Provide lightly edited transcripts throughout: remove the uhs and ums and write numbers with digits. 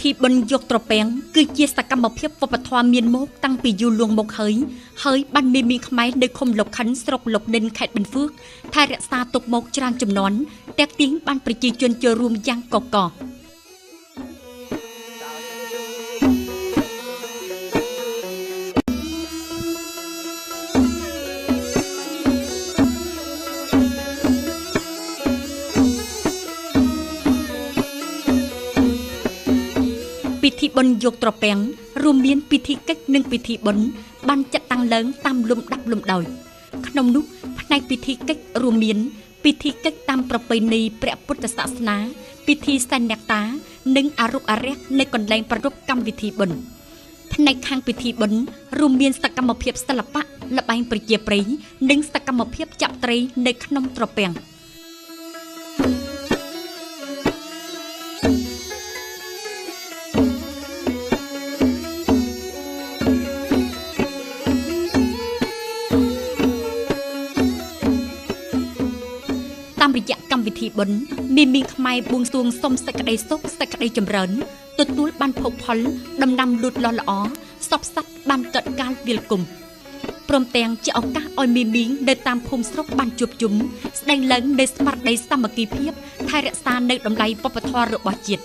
ធីបុណ្យយកត្រពាំងគឺជាសកម្មភាពវប្បធម៌មានមកតាំងពីយូរលង់មកហើយបានមានខ្មែរនៅឃុំលុកខិនស្រុកលុកនិនខេត្តបន្ទឺថែរក្សាទុកមកច្រើនជំនាន់តាក់ទាញបានប្រជាជនចូលរួមយ៉ាងកកកពិធីបុណ្យយកត្រពាំងរួមមានពិធីកិច្ចនិងពិធីបុណ្យបានចាត់តាំងឡើងតាមលំដាប់លំដោយក្នុងនោះផ្នែកពិធីកិច្ចរួមមានពិធីកិច្ចតាមប្រពៃណីព្រះពុទ្ធសាសនាពិធីសែនអ្នកតានិងអារុក្ខអារក្សនៅកន្លែងប្រារព្ធកម្មវិធីបុណ្យផ្នែកខាងពិធីបុណ្យរួមមានសកម្មភាពសិល្បៈល្បែងប្រជាប្រិយនិងសកម្មភាពចាប់ត្រីនៅក្នុងត្រពាំងតាមរយៈកម្មវិធីបុណ្យមានខ្មែរបួងសួងសុំសេចក្តីសុខសេចក្តីចម្រើនទទួលបានភោគផលដំណាំលូតលាស់ល្អសពសត្វបានកើតកាលវាលគុំព្រមទាំងជាឱកាសឲ្យមីងនៅតាមភូមិស្រុកបានជួបជុំស្ដែងឡើងនៃស្មារតីសាមគ្គីភាពថែរក្សានៅតម្លៃវប្បធម៌របស់ជាតិ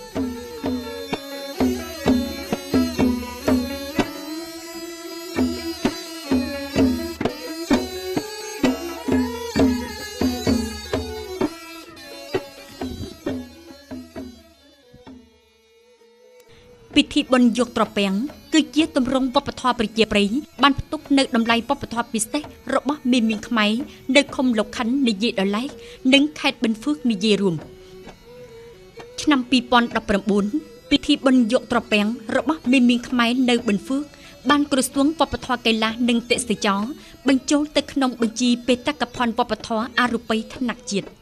ពិធីបុណ្យយកត្រពាំងគឺជាទម្រង់វប្បធម៌ប្រជាប្រិយបានផ្ទុកនៅតម្លៃវប្បធម៌ពិសេសរបស់មីងខ្មែរនៅឃុំលុកខិននិយាយដល់ឡែកនិងខេត្តបន្ទឺនិយាយរួមឆ្នាំ2019ពិធីបុណ្យយកត្រពាំងរបស់មីងខ្មែរនៅបន្ទឺបានក្រសួងវប្បធម៌កីឡានិងទេសចរបញ្ចូលទៅក្នុងបញ្ជីបេតិកភណ្ឌវប្បធម៌អរូបីថ្នាក់ជាតិ